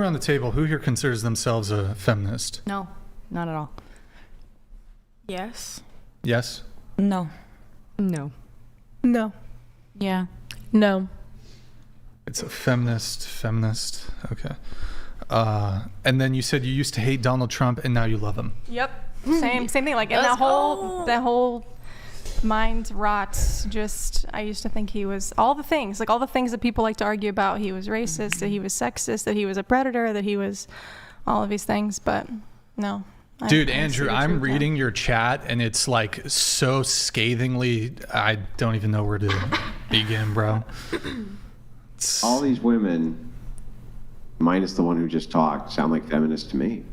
Around the table, who here considers themselves a feminist? No, not at all. Yes. Yes? No. No. No. Yeah. No. It's a feminist. Okay. And then you said you used to hate Donald Trump and now you love him. Yep. Same thing. Like, and that whole mind rots. Just, I used to think he was all the things that people like to argue about. He was racist, that he was sexist, that he was a predator, that he was all of these things. But no. Dude, Andrew, I'm reading your chat and it's like so scathingly, I don't even know where to begin, bro. All these women, minus the one who just talked, sound like feminists to me.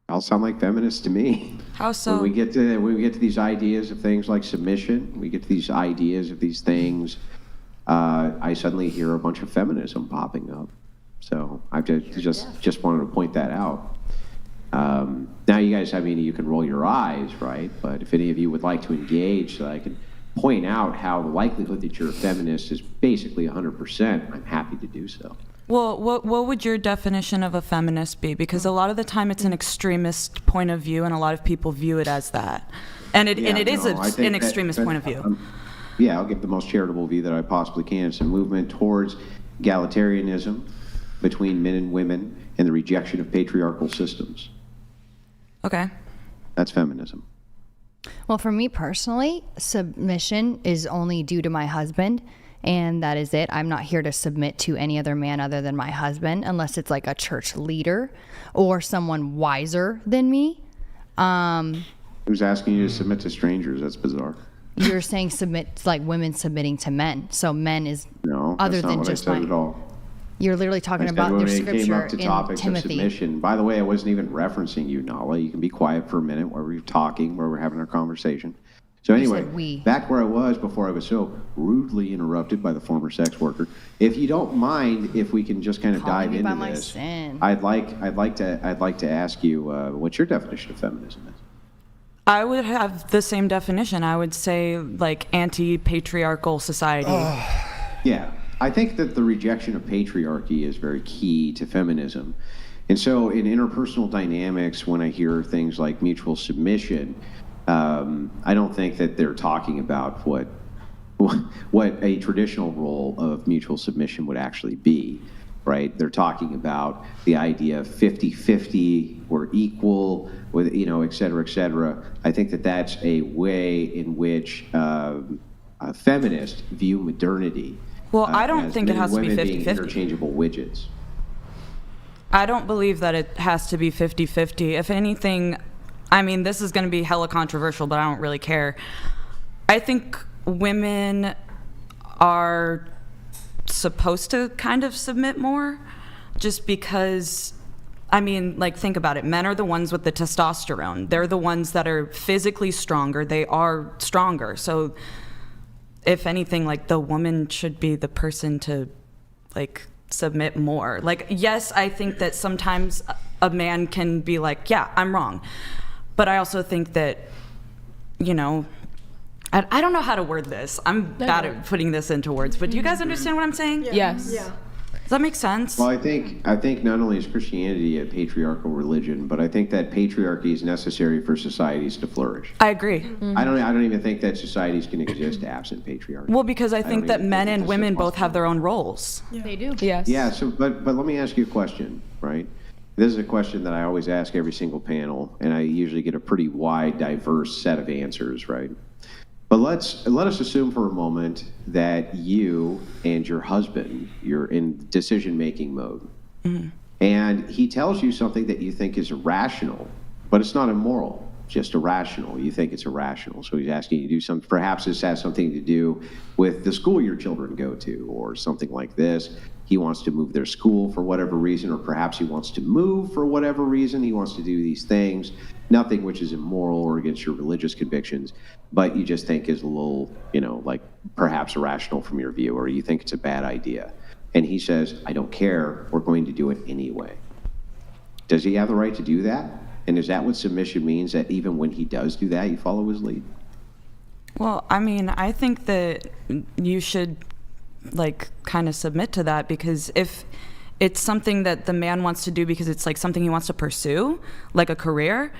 All sound like feminists to me. How so? When we get to these ideas of things like submission, we get to these ideas of these things, I suddenly hear a bunch of feminism popping up. So I just wanted to point that out. Now you guys, you can roll your eyes, right? But if any of you would like to engage so I can point out how the likelihood that you're a feminist is basically 100%, I'm happy to do so. Well, what would your definition of a feminist be? Because a lot of the time it's an extremist point of view, and a lot of people view it as that. And it is an extremist point of view. Yeah, I'll give the most charitable view that I possibly can. It's a movement towards egalitarianism between men and women and the rejection of patriarchal systems. Okay. That's feminism. Well, for me personally, submission is only due to my husband, and that is it. I'm not here to submit to any other man other than my husband, unless it's like a church leader or someone wiser than me. Who's asking you to submit to strangers? That's bizarre. You're saying submit, like women submitting to men. So men is no, other that's not than what just I said at all. You're literally talking about your scripture came up to in topics Timothy. Of submission. By the way, I wasn't even referencing you, Nala. You can be quiet for a minute while we're talking, where we're having our conversation. So anyway, back where I was before I was so rudely interrupted by the former sex worker. If you don't mind, if we can just kind of dive into this, I'd like to ask you what your definition of feminism is. I would have the same definition. I would say like anti-patriarchal society. Yeah, I think that the rejection of patriarchy is very key to feminism. And so in interpersonal dynamics, when I hear things like mutual submission, I don't think that they're talking about what a traditional role of mutual submission would actually be, right? They're talking about the idea of 50-50, we're equal, with, et cetera, et cetera. I think that that's a way in which feminists view modernity. Well, I don't think it has to be 50-50. Interchangeable widgets. I don't believe that it has to be 50-50. If anything, this is going to be hella controversial, but I don't really care. I think women are supposed to kind of submit more just because, think about it. Men are the ones with the testosterone. They're the ones that are physically stronger. They are stronger. So if anything, the woman should be the person to, submit more. Yes, I think that sometimes a man can be like, yeah, I'm wrong. But I also think that, I don't know how to word this. I'm bad at putting this into words, but do you guys understand what I'm saying? Yeah. Yes. Yeah. Does that make sense? Well, I think not only is Christianity a patriarchal religion, but I think that patriarchy is necessary for societies to flourish. I agree. Mm-hmm. I don't even think that societies can exist absent patriarchy. Well, because I think that men and women both have their own roles. Yeah. They do. Yes. Yeah. So, but let me ask you a question, right? This is a question that I always ask every single panel, and I usually get a pretty wide, diverse set of answers, right? But let us assume for a moment that you and your husband, you're in decision-making mode. Mm-hmm. And he tells you something that you think is irrational, but it's not immoral, just irrational. You think it's irrational. So he's asking you to do something. Perhaps this has something to do with the school your children go to or something like this. He wants to move their school for whatever reason, or perhaps he wants to move for whatever reason. He wants to do these things, nothing which is immoral or against your religious convictions, but you just think is a little, perhaps irrational from your view, or you think it's a bad idea. And he says, I don't care, we're going to do it anyway. Does he have the right to do that? And is that what submission means, that even when he does do that, you follow his lead? Well, I think that you should like kind of submit to that, because if it's something that the man wants to do because it's like something he wants to pursue, like a career,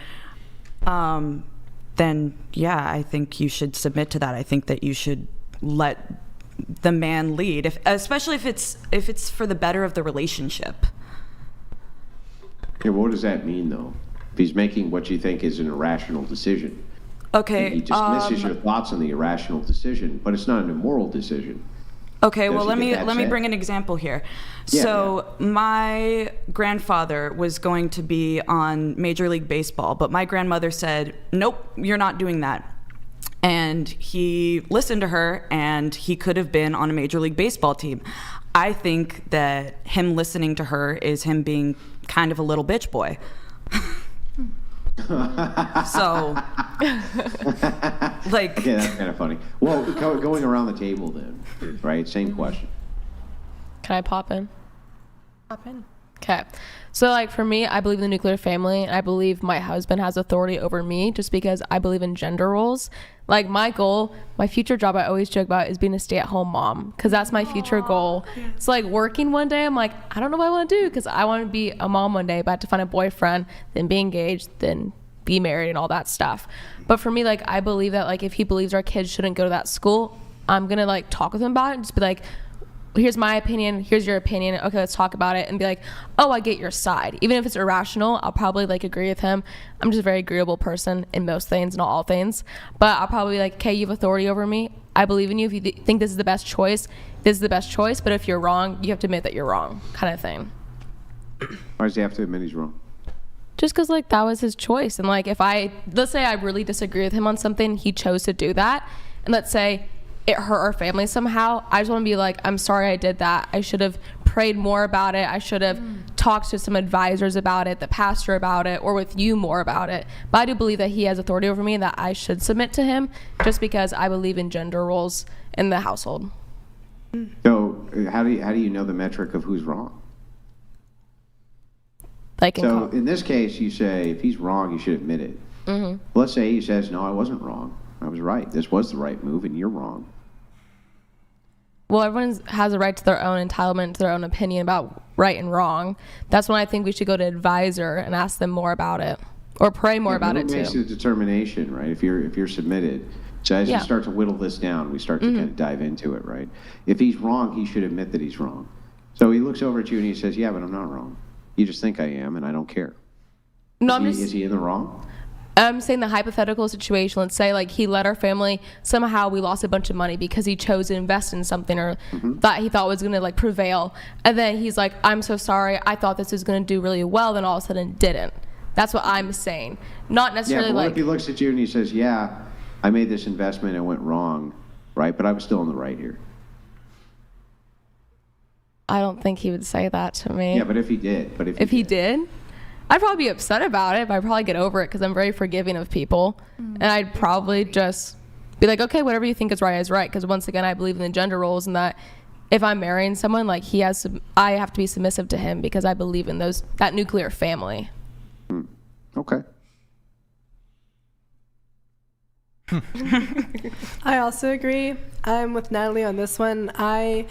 then yeah, I think you should submit to that. I think that you should let the man lead, especially if it's for the better of the relationship. Yeah, what does that mean, though? If he's making what you think is an irrational decision. Okay. He dismisses your thoughts on the irrational decision, but it's not an immoral decision. Okay, well, Does he let get me that bring an example here. Yeah, So my grandfather was going to be on Major League Baseball, but my grandmother said, "Nope, you're not doing that." And he listened to her, and he could have been on a Major League Baseball team. I think that him listening to her is him being kind of a little bitch boy. So, like... Yeah, that's kind of funny. Well, going around the table then, right? Same question. Can I pop in? Pop in. Okay. So, like, for me, I believe in the nuclear family, and I believe my husband has authority over me just because I believe in gender roles. Like, my goal, my future job, I always joke about is being a stay-at-home mom, because that's my future goal. It's like working one day, I'm like, I don't know what I want to do, because I want to be a mom one day, but I have to find a boyfriend, then be engaged, then be married and all that stuff. But for me, like, I believe that, like, if he believes our kids shouldn't go to that school, I'm going to, like, talk with him about it and just be like, here's my opinion, here's your opinion, okay, let's talk about it, and be like, oh, I get your side. Even if it's irrational, I'll probably, like, agree with him. I'm just a very agreeable person in most things, not all things, but I'll probably be like, okay, you have authority over me, I believe in you. If you think this is the best choice, this is the best choice, but if you're wrong, you have to admit that you're wrong, kind of thing. Why does he have to admit he's wrong? Just because, like, that was his choice, and, like, let's say I really disagree with him on something, he chose to do that, and let's say it hurt our family somehow, I just want to be like, I'm sorry I did that. I should have prayed more about it. I should have talked to some advisors about it, the pastor about it, or with you more about it. But I do believe that he has authority over me and that I should submit to him just because I believe in gender roles in the household. So how do you know the metric of who's wrong? Like So in this case, you say if he's wrong, you should admit it. Mm-hmm. Let's say he says, no, I wasn't wrong. I was right. This was the right move, and you're wrong. Well, everyone has a right to their own entitlement, to their own opinion about right and wrong. That's when I think we should go to an advisor and ask them more about it, or pray more about it Who makes the too. determination, right? If you're submitted. So as Yeah. you start to whittle this down, we start to kind of dive into it, right? If he's wrong, he should admit that he's wrong. So he looks over at you and he says, yeah, but I'm not wrong. You just think I am, and I don't care. No, Is he in the wrong? I'm saying the hypothetical situation. Let's say, like, he led our family, somehow we lost a bunch of money because he chose to invest in something or that he thought was going to, like, prevail. And then he's like, I'm so sorry. I thought this was going to do really well. Then all of a sudden it didn't. That's what I'm saying. Not Yeah, necessarily but what like... if he looks at you and he says, yeah, I made this investment and went wrong, right? But I was still in the right here. I don't think he would say that to me. Yeah, but if he did. If he did, I'd probably be upset about it, but I'd probably get over it because I'm very forgiving of people. And I'd probably just be like, okay, whatever you think is right. Because once again, I believe in the gender roles and that if I'm marrying someone, like, I have to be submissive to him because I believe in that nuclear family. Okay. I also agree. I'm with Natalie on this one. I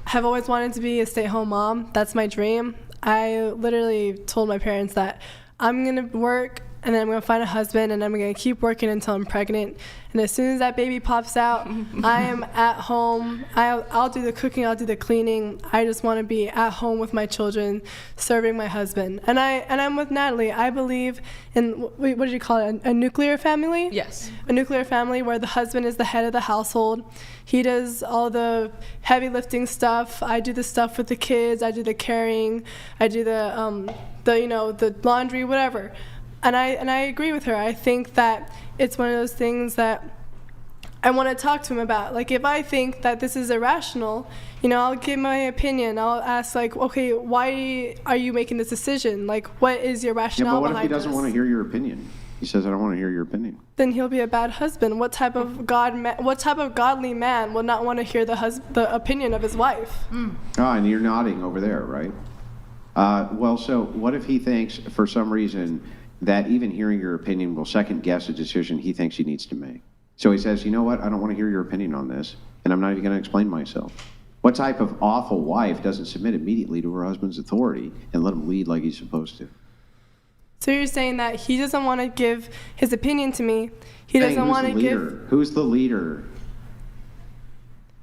have always wanted to be a stay-at-home mom. That's my dream. I literally told my parents that I'm going to work and then I'm going to find a husband and I'm going to keep working until I'm pregnant. And as soon as that baby pops out, I am at home. I'll do the cooking, I'll do the cleaning. I just want to be at home with my children, serving my husband. And I'm with Natalie. I believe in, what did you call it, a nuclear family? Yes. A nuclear family where the husband is the head of the household. He does all the heavy lifting stuff. I do the stuff with the kids. I do the caring. I do the laundry, whatever. And I agree with her. I think that it's one of those things that I want to talk to him about. Like, if I think that this is irrational, I'll give my opinion. I'll ask, like, okay, why are you making this decision? Like, what is your rationale Yeah, but what if he behind doesn't this? want to hear your opinion? He says, I don't want to hear your opinion. Then he'll be a bad husband. What type of godly man will not want to hear the opinion of his wife? And you're nodding over there, right? Well, so what if he thinks, for some reason, that even hearing your opinion will second-guess a decision he thinks he needs to make? So he says, you know what, I don't want to hear your opinion on this, and I'm not even going to explain myself. What type of awful wife doesn't submit immediately to her husband's authority and let him lead like he's supposed to? So you're saying that he doesn't want to give his opinion to me. He doesn't want to give. Who's the leader?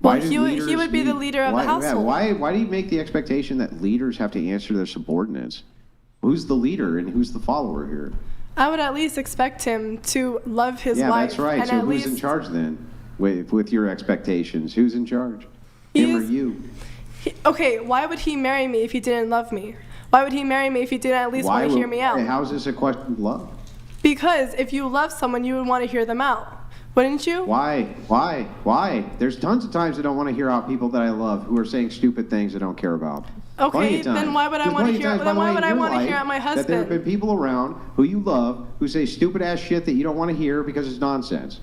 Well, he would be the leader of the household. Why do you make the expectation that leaders have to answer their subordinates? Who's the leader and who's the follower here? I would at least expect him to love his wife. Yeah, that's right. And So who's in charge then with your expectations? Who's in charge? Him or you? Okay, why would he marry me if he didn't love me? Why would he marry me if he didn't at least want to hear me out? How is this a question of love? Because if you love someone, you would want to hear them out. Wouldn't you? Why? There's tons of times I don't want to hear out people that I love who are saying stupid things I don't care about. Okay, then why would I want to hear? Then why would I want to hear out my husband? That there have been people around who you love who say stupid ass shit that you don't want to hear because it's nonsense.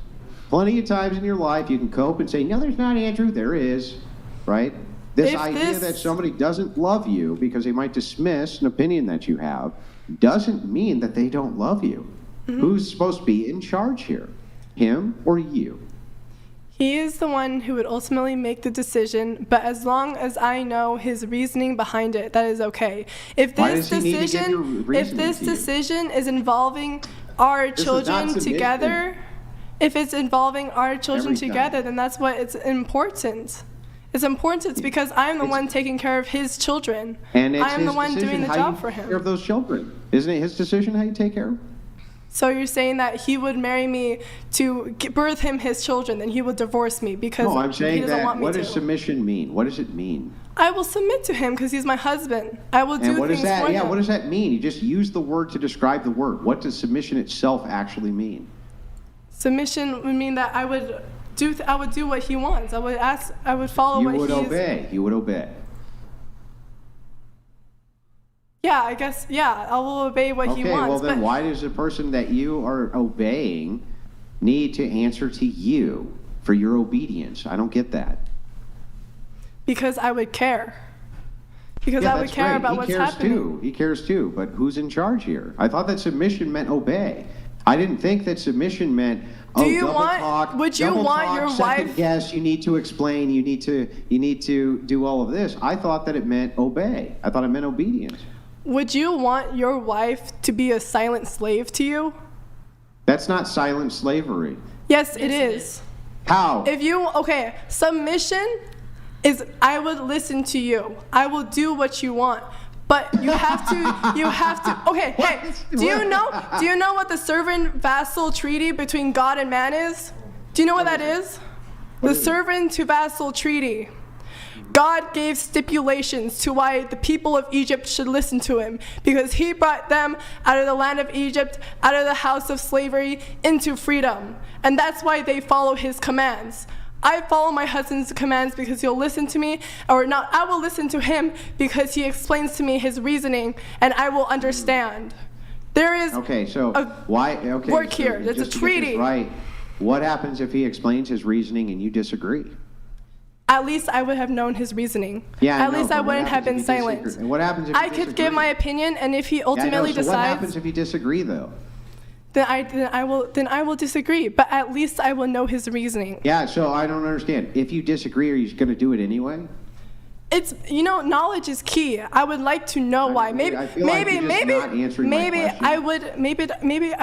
Plenty of times in your life you can cope and say, no, there's not, Andrew. There is, right? This idea that somebody doesn't love you because they might dismiss an opinion that you have doesn't mean that they don't love you. Mm-hmm. Who's supposed to be in charge here? Him or you? He is the one who would ultimately make the decision, but as long as I know his reasoning behind it, that is okay. If this decision is involving our children together, if it's involving our children together, then that's what it's important. It's important because I'm the one taking care of his children. And it's I'm the one doing the job for him. Care of those children. Isn't it his decision how you take care of them? So you're saying that he would marry me to birth him his children, then he would divorce me because no, I'm saying he doesn't that, want me what to. does submission mean? What does it mean? I will submit to him because he's my husband. I will do things for him. Yeah, what does that mean? You just use the word to describe the word. What does submission itself actually mean? Submission would mean that I would do what he wants. I would follow what he is. You would obey. Yeah, I guess, yeah, I will obey what he wants. Okay, well then why does the person that you are obeying need to answer to you for your obedience? I don't get that. Because I would care. Because I would care about what's happening. He cares too, but who's in charge here? I thought that submission meant obey. I didn't think that submission meant would you want your wife? Yes, you need to explain. You need to do all of this. I thought that it meant obey. I thought it meant obedience. Would you want your wife to be a silent slave to you? That's not silent slavery. Yes, it is. How? Submission is I would listen to you. I will do what you want. But you have to, okay, hey, do you know what the servant-vassal treaty between God and man is? Do you know what that is? The servant-to-vassal treaty. God gave stipulations to why the people of Egypt should listen to him, because he brought them out of the land of Egypt, out of the house of slavery, into freedom. And that's why they follow his commands. I follow my husband's commands because he'll listen to me, or not, I will listen to him because he explains to me his reasoning, and I will understand. There is work here. There's a treaty. Right. What happens if he explains his reasoning and you disagree? At least I would have known his reasoning. Yeah, At least I wouldn't have been silent. And what happens if I could give my opinion, and if he ultimately decides. What happens if you disagree, though? Then I will disagree. But at least I will know his reasoning. Yeah. So I don't understand. If you disagree, are you going to do it anyway? It's knowledge is key. I would like to know why. Maybe I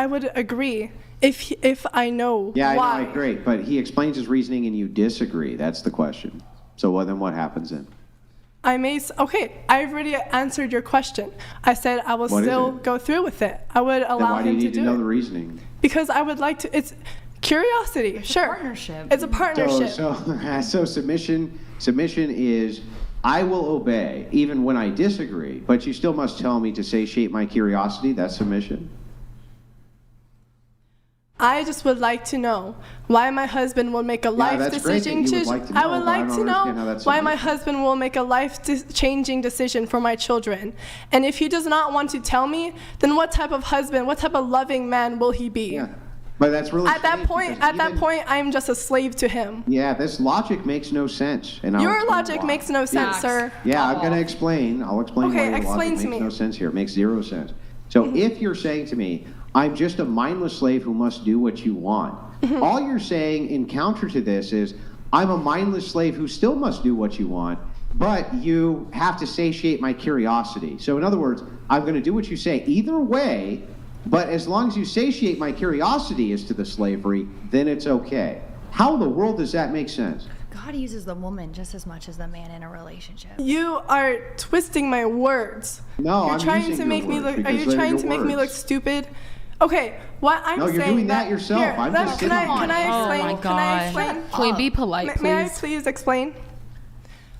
would agree if I know why. Yeah, I agree. But he explains his reasoning and you disagree. That's the question. So then what happens then? I've already answered your question. I said I will still go through with it. I would allow him to do it. Why do you need to know the reasoning? Because I would like to. It's curiosity. Sure. Partnership. It's a partnership. So submission is I will obey even when I disagree, but you still must tell me to satiate my curiosity. That's submission. I just would like to know why my husband will make a life decision. I would like to know why my husband will make a life-changing decision for my children. And if he does not want to tell me, then what type of husband, what type of loving man will he be? Yeah. But that's really at that point, I'm just a slave to him. Yeah, this logic makes no sense. And your logic makes no sense, sir. Yeah, I'm going to explain. I'll explain why your logic makes no sense here. It makes zero sense. So if you're saying to me, I'm just a mindless slave who must do what you want. All you're saying in counter to this is, I'm a mindless slave who still must do what you want, but you have to satiate my curiosity. So in other words, I'm going to do what you say either way, but as long as you satiate my curiosity as to the slavery, then it's okay. How in the world does that make sense? God uses the woman just as much as the man in a relationship. You are twisting my words. No, You're I'm trying using to your make me words look. Are because you they're trying your to make me look words. stupid? Okay, what I'm No, saying. you're doing that yourself. Here, I'm let- just can sitting I on it. explain? Oh my Can I explain? God. Can we be polite, May I please? please explain?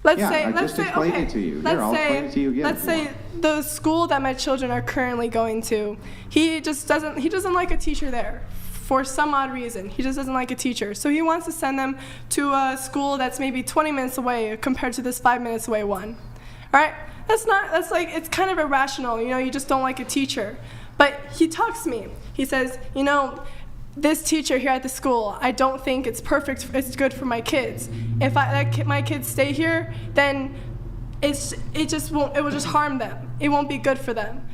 Let's Yeah, say, I let's just say, explained okay. it to you. Here, Let's I'll say, explain it to you again let's if you say the school that my children are currently going to, he doesn't like a teacher there for some odd reason. He just doesn't like a teacher. So he wants to send them to a school that's maybe 20 minutes away compared to this 5 minutes away one. All right? That's like, it's kind of irrational. You know, you just don't like a teacher. But he talks to me. He says, you know, this teacher here at the school, I don't think it's perfect, it's good for my kids. If my kids stay here, then it will just harm them. It won't be good for them.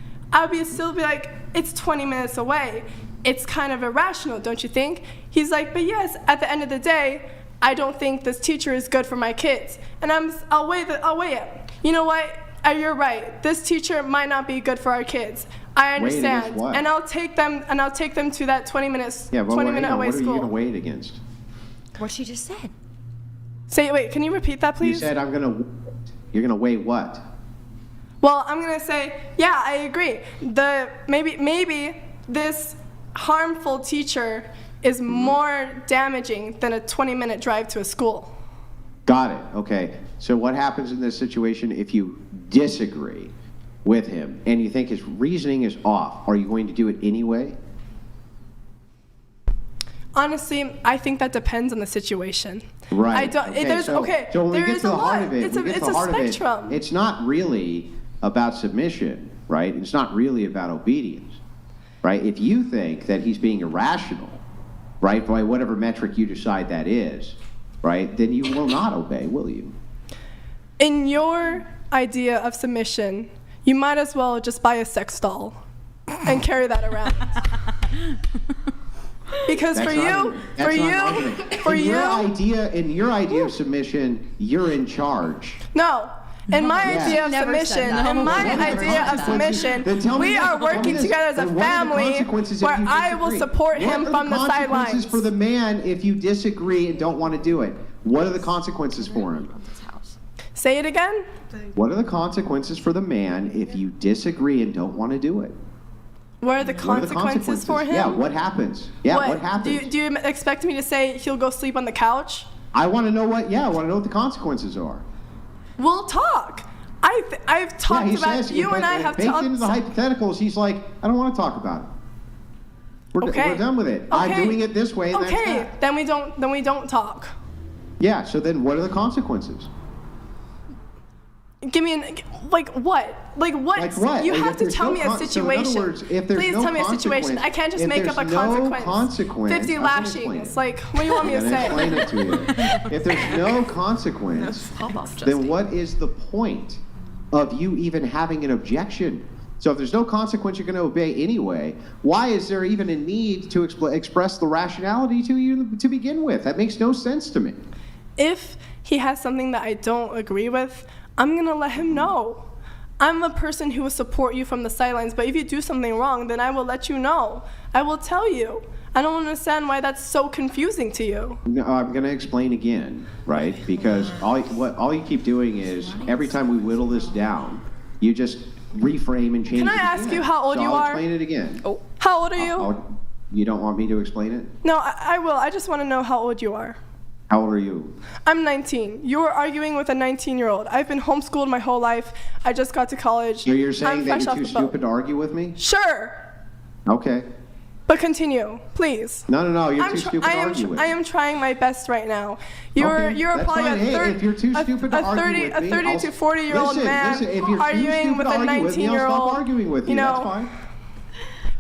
Still be like, it's 20 minutes away. It's kind of irrational, don't you think? He's like, but yes, at the end of the day, I don't think this teacher is good for my kids. And I'll weigh it. You know what? You're right. This teacher might not be good for our kids. I Weigh it against understand. what? And I'll take them to that 20 minute Yeah, but away what are you school. going to weigh it against? What she just said. Wait, can you repeat that, please? You said you're going to weigh what? Well, I'm gonna say, yeah, I agree. Maybe this harmful teacher is more damaging than a 20-minute drive to a school. Got it. Okay. So what happens in this situation if you disagree with him and you think his reasoning is off? Are you going to do it anyway? Honestly, I think that depends on the situation. Right. I don't. So when we there get is to a the heart lot. of it, It's a spectrum. it's not really about submission, right? It's not really about obedience, right? If you think that he's being irrational, right, by whatever metric you decide that is, right, then you will not obey, will you? In your idea of submission, you might as well just buy a sex doll and carry that around. Because In your idea of submission, you're in charge. No. In my Yeah. idea of Never said submission, that. in my Never idea said of that. submission, Then tell me we this, are tell me working this. together as a Then what are the family consequences if where you I will disagree? support him from the What are the consequences sidelines. for the man if you disagree and don't want to do it? What are the consequences for him? Say it again? What are the consequences for the man if you disagree and don't want to do it? What are the What are the consequences for him? Yeah, what happens? Yeah, what happens? Do you expect me to say he'll go sleep on the couch? I want to know what the consequences are. We'll talk. I've talked he about says, you but and I have baked talked. into the hypotheticals, he's like, I don't want to talk about it. We're done with it. I'm doing it this way. And that's Okay, that. then we don't talk. Yeah. So then, what are the consequences? Give me what? Like what? Like what? You Like, have if to there's tell no me a con- so in situation. other words, if there's Please no tell me a situation. consequence- I can't just if make up there's a no consequence. consequence, 50 I'm gonna explain lashings. it. Like, what do you want me I'm to gonna say? explain it to you. If there's no consequence, then what is the point of you even having an objection? So if there's no consequence you're going to obey anyway, why is there even a need to express the rationality to you to begin with? That makes no sense to me. If he has something that I don't agree with, I'm gonna let him know. I'm a person who will support you from the sidelines, but if you do something wrong, then I will let you know. I will tell you. I don't understand why that's so confusing to you. No, I'm going to explain again, right? Because all you keep doing is every time we whittle this down, you just reframe and change Can it I ask again. you how old So you I'll are? explain it again. Oh. How old are you? You don't want me to explain it? No, I will. I just want to know how old you are. How old are you? I'm 19. You were arguing with a 19-year-old. I've been homeschooled my whole life. I just got to college. So you're saying I'm that fresh you're off too the boat. stupid to argue with me? Sure, Okay. but continue, please. No, you're too stupid to argue with. I am trying my best right now. You're Okay, that's probably fine. Hey, if you're too stupid to argue with me, 30 to 40-year-old man Listen, if you're too arguing stupid with to a argue with me, I'll 19-year-old. stop arguing with you. That's fine.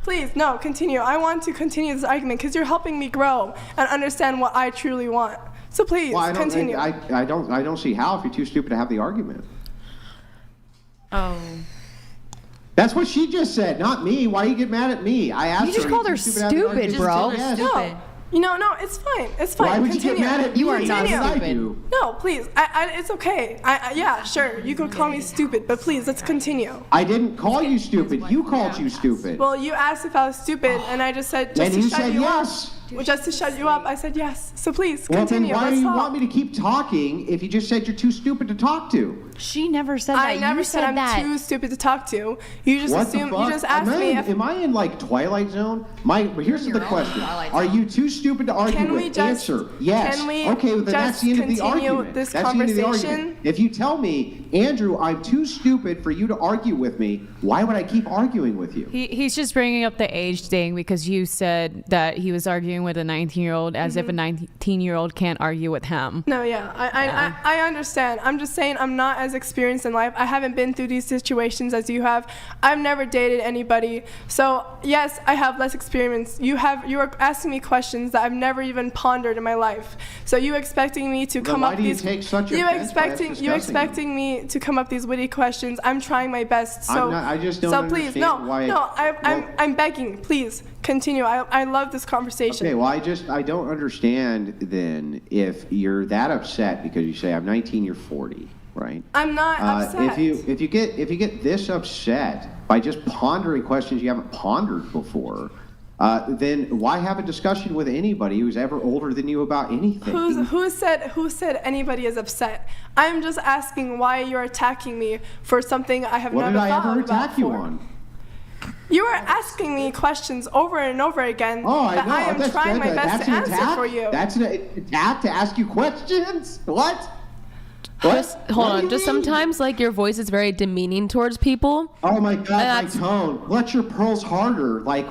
Please, no, continue. I want to continue this argument because you're helping me grow and understand what I truly want. So please, Well, continue. I don't see how if you're too stupid to have the argument. Oh. That's what she just said, not me. Why you get mad at me? I asked You just her, called "Are her you too stupid to have the stupid, argument?" bro. She said yes. No, No, it's fine. It's fine. Why would Continue. you get mad at me? You are not Because I stupid. do. No, please. It's okay. Yeah, sure. You could call me stupid, but please, let's continue. I didn't call you stupid. You called you stupid. Well, you asked if I was stupid, and I just said, just And you to shut said you yes. up. Well, just to shut you up, I said yes. So please, Well, then continue. why do Let's you talk. want me to keep talking if you just said you're too stupid to talk to? She never said that. I never You said I'm that. too stupid to talk to. You just What assume. the fuck? You just asked me if. Am I in like Twilight Zone? Here's the question: Are you too stupid to argue Can with? we just- Answer yes. can we Okay, well, then that's just the end of the continue argument. this That's the end of the conversation? argument. If you tell me, Andrew, I'm too stupid for you to argue with me, why would I keep arguing with you? He's just bringing up the age thing because you said that he was arguing with a 19-year-old as if a 19-year-old can't argue with him. No, yeah, I understand. I'm just saying I'm not as experienced in life. I haven't been through these situations as you have. I've never dated anybody. So yes, I have less experience. You are asking me questions that I've never even pondered in my life. So you expecting me to come why up do you these take such you offense by us expecting discussing me to come up these witty questions. I'm trying my best. So I just don't so please, no, understand why. no, I'm begging. Please continue. I love this conversation. Okay, well, I don't understand then if you're that upset because you say I'm 19, you're 40, right? I'm not upset. If you get this upset by just pondering questions you haven't pondered before, then why have a discussion with anybody who's ever older than you about anything? Who said anybody is upset? I'm just asking why you're attacking me for something I have What never did I thought ever about attack you before. on? You are asking me questions over and over again Oh, I that know. I am That's trying good. my best That's to an answer attack? for you. That's an attack to ask you questions? What? Just hold What do on. you Just mean? sometimes like your voice is very demeaning towards people. Oh my God, my That's- tone. Let your pearls harder. Like,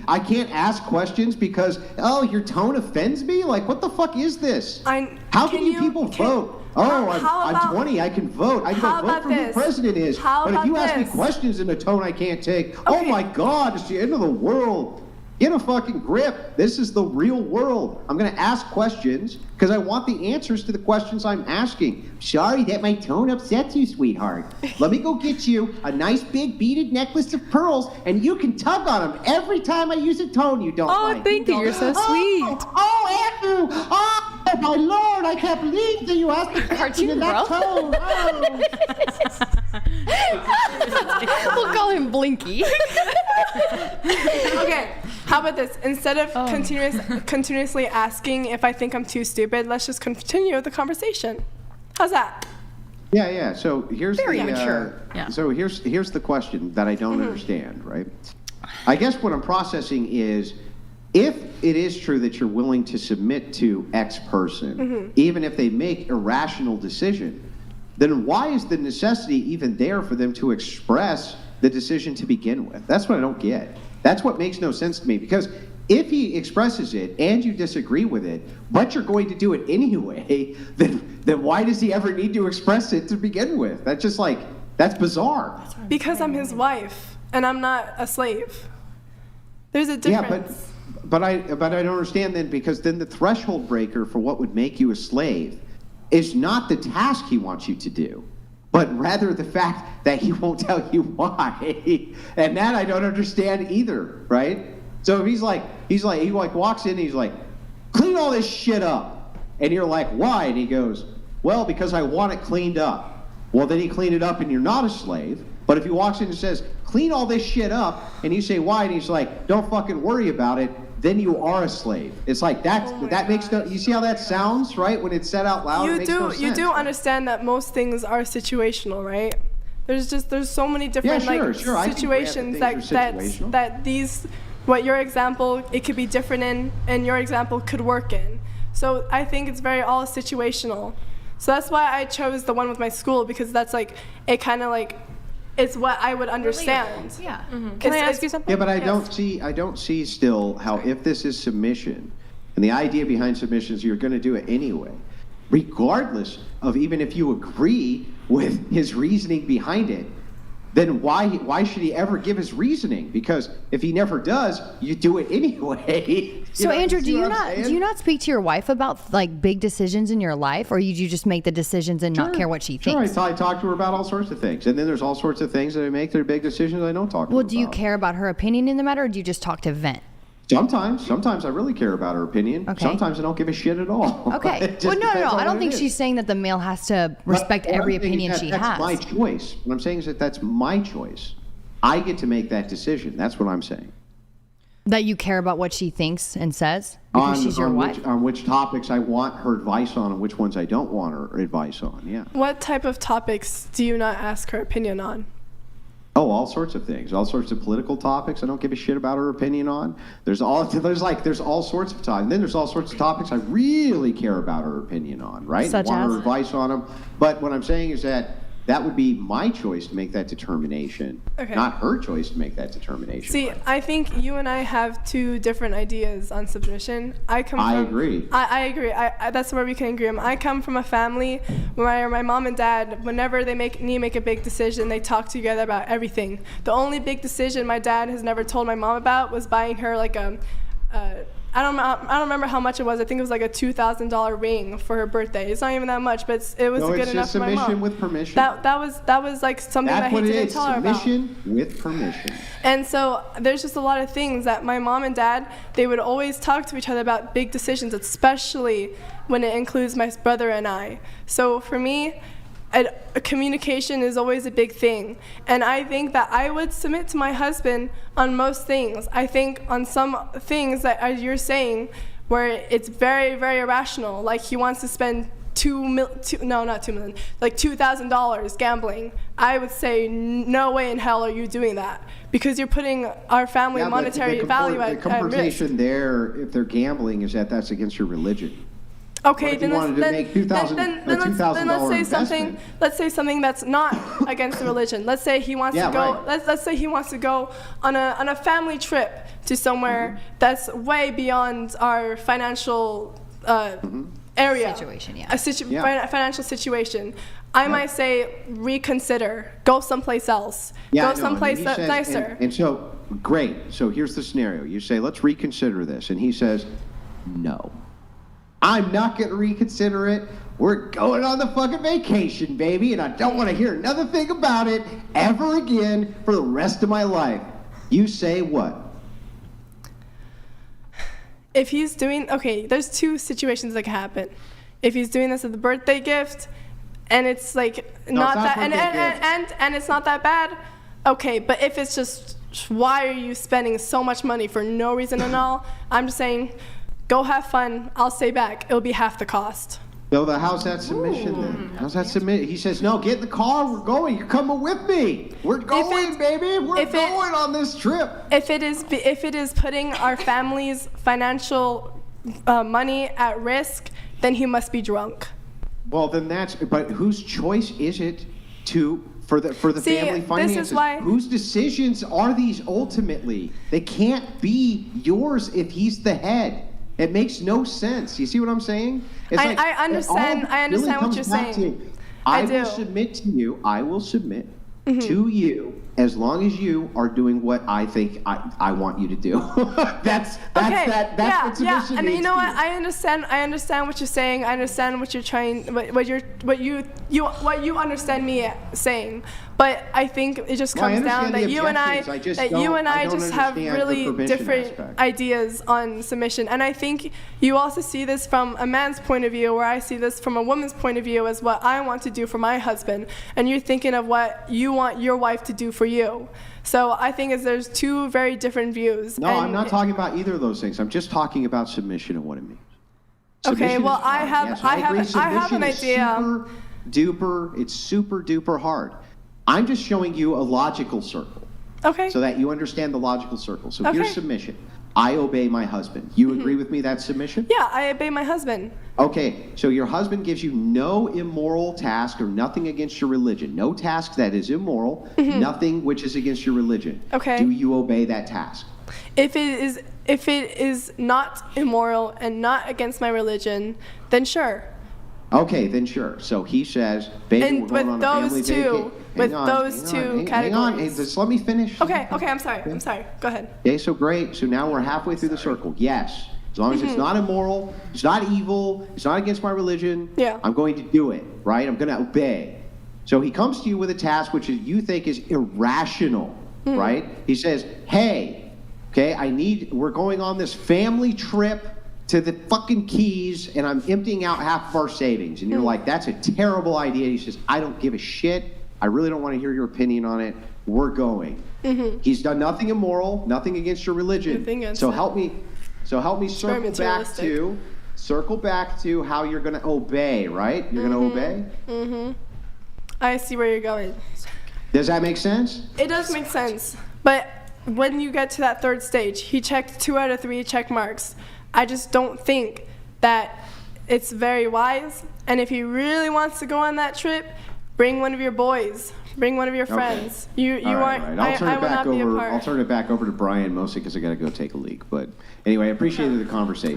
I can't ask questions because, your tone offends me? Like, what the fuck is this? How can you people vote? I'm 20, I can vote. I can how vote about for who this? president is. How But if about you ask me this? questions in a tone I can't take, oh Okay. my God, it's the end of the world. Get a fucking grip. This is the real world. I'm going to ask questions because I want the answers to the questions I'm asking. Sorry that my tone upsets you, sweetheart. Let me go get you a nice big beaded necklace of pearls, and you can tug on them every time I use a tone you don't like. Thank you. You're so sweet. Oh, Andrew. Oh, my Lord. I can't believe that you asked a question in that tone. Oh. We'll call him Blinky. Okay, how about this? Instead of continuously asking if I think I'm too stupid, let's just continue the conversation. How's that? Yeah. So here's Very the mature. So here's the question that I don't understand, right? I guess what I'm processing is if it is true that you're willing to submit to X person, even if they make irrational decision, then why is the necessity even there for them to express the decision to begin with? That's what I don't get. That's what makes no sense to me, because if he expresses it and you disagree with it, but you're going to do it anyway, then why does he ever need to express it to begin with? That's just like, that's bizarre. Because I'm his wife and I'm not a slave. There's a difference. Yeah, but I don't understand then, because then the threshold breaker for what would make you a slave is not the task he wants you to do, but rather the fact that he won't tell you why. And that I don't understand either, right? So if he walks in and he's like, clean all this shit up. And you're like, why? And he goes, well, because I want it cleaned up. Well, then he cleaned it up and you're not a slave. But if he walks in and says, clean all this shit up, and you say, why? And he's like, don't fucking worry about it, then you are a slave. It's like that makes no, you see how that sounds, right? When it's said out loud, it makes no sense. You do understand that most things are situational, right? There's so many different situations that these, what your example, it could be different in, and your example could work in. So I think it's very all situational. So that's why I chose the one with my school, because that's like, it kind of like, it's what I would understand. Yeah. Can I ask you something? Yeah, but I don't see still how, if this is submission, and the idea behind submission is you're going to do it anyway, regardless of even if you agree with his reasoning behind it, then why should he ever give his reasoning? Because if he never does, you do it anyway. So Andrew, do you not speak to your wife about like big decisions in your life, or you just make the decisions and not care what she thinks? Sure, I talk to her about all sorts of things, and then there's all sorts of things that I make that are big decisions I don't talk to her Well, do you about. care about her opinion in the matter, or do you just talk to vent? Sometimes I really care about her opinion. Okay. Sometimes I don't give a shit at all. Okay. It just Well, no. depends on I don't what think it is. she's saying that the male has to respect What I'm every saying is opinion that she that's has. my choice. What I'm saying is that that's my choice. I get to make that decision. That's what I'm saying. That you care about what she thinks and says because she's your wife? On which topics I want her advice on and which ones I don't want her advice on, yeah. What type of topics do you not ask her opinion on? Oh, all sorts of things. All sorts of political topics I don't give a shit about her opinion on. There's all sorts of topics. And then there's all sorts of topics I really care about her opinion on, right? Such want as? her advice on them. But what I'm saying is that would be my choice to make that determination, Okay. not her choice to make that determination. See, I think you and I have two different ideas on submission. I agree. I agree. That's where we can agree on. I come from a family where my mom and dad, whenever they need to make a big decision, they talk together about everything. The only big decision my dad has never told my mom about was buying her like I don't remember how much it was. I think it was like a $2,000 ring for her birthday. It's not even that much, but it was good enough for my mom. It's submission with permission. That was like something that he didn't tell her about. Submission with permission. And so there's just a lot of things that my mom and dad, they would always talk to each other about big decisions, especially when it includes my brother and I. So for me, communication is always a big thing. And I think that I would submit to my husband on most things. I think on some things that, as you're saying, where it's very, very irrational, like he wants to spend $2,000 gambling, I would say no way in hell are you doing that, because you're putting our family monetary value at risk. The confrontation there, if they're gambling, is that that's against your religion. Okay, then let's say something. Let's say something that's not against the religion. Let's say he wants to go. Right. Let's say he wants to go on a family trip to somewhere that's way beyond our financial area. Situation, yeah. Financial situation. I might say reconsider. Go someplace else. Go someplace nicer. And so, great. So here's the scenario. You say, let's reconsider this. And he says, no. I'm not going to reconsider it. We're going on the fucking vacation, baby, and I don't want to hear another thing about it ever again for the rest of my life. You say what? If he's doing, there's two situations that can happen. If he's doing this as a birthday gift, and it's like not that, and it's not that bad, okay. But if it's just, why are you spending so much money for no reason at all? I'm just saying, go have fun. I'll stay back. It'll be half the cost. So how's that submission then? How's that submission? He says, no, get in the car. We're going. You're coming with me. We're going, baby. We're going on this trip. If it is putting our family's financial money at risk, then he must be drunk. Well, then but whose choice is it for the family finances? This is why, whose decisions are these ultimately? They can't be yours if he's the head. It makes no sense. You see what I'm saying? I understand what you're saying. I will submit to you. I will submit to you as long as you are doing what I think I want you to do. That's what submission and means you know to what? I understand what you're saying. I understand what you're trying, what you understand me saying. But I think it just comes down that you and I just have really different ideas on submission. And I think you also see this from a man's point of view, where I see this from a woman's point of view as what I want to do for my husband. And you're thinking of what you want your wife to do for you. So I think there's two very different views. No, I'm not talking about either of those things. I'm just talking about submission and what it means. Okay, well, I have an idea. It's super duper hard. I'm just showing you a logical circle. Okay. So that you understand the logical circle. So here's submission. I obey my husband. You agree with me that's submission? Yeah, I obey my husband. Okay, so your husband gives you no immoral task or nothing against your religion. No task that is immoral, nothing which is against your religion. Okay. Do you obey that task? If it is not immoral and not against my religion, then sure. Okay, then sure. So he says, baby, we're going on a family vacation. With those two categories. Hang on, just let me finish. Okay, I'm sorry. Go ahead. Okay, so great. So now we're halfway through the circle. Yes. As long as it's not immoral, it's not evil, it's not against my religion, I'm going to do it, right? I'm going to obey. So he comes to you with a task which you think is irrational, right? He says, hey, Okay, we're going on this family trip to the fucking Keys, and I'm emptying out half of our savings. And you're like, that's a terrible idea. He says, I don't give a shit. I really don't want to hear your opinion on it. We're going. He's done nothing immoral, nothing against your religion. So help me circle back to how you're going to obey, right? You're going to obey? I see where you're going. Does that make sense? It does make sense. But when you get to that third stage, he checked 2 out of 3 check marks. I just don't think that it's very wise. And if he really wants to go on that trip, bring one of your boys. Bring one of your friends. Okay. You aren't. Right. I will not be a part. I'll turn it back over to Brian, mostly because I got to go take a leak. But anyway, I appreciated the conversation.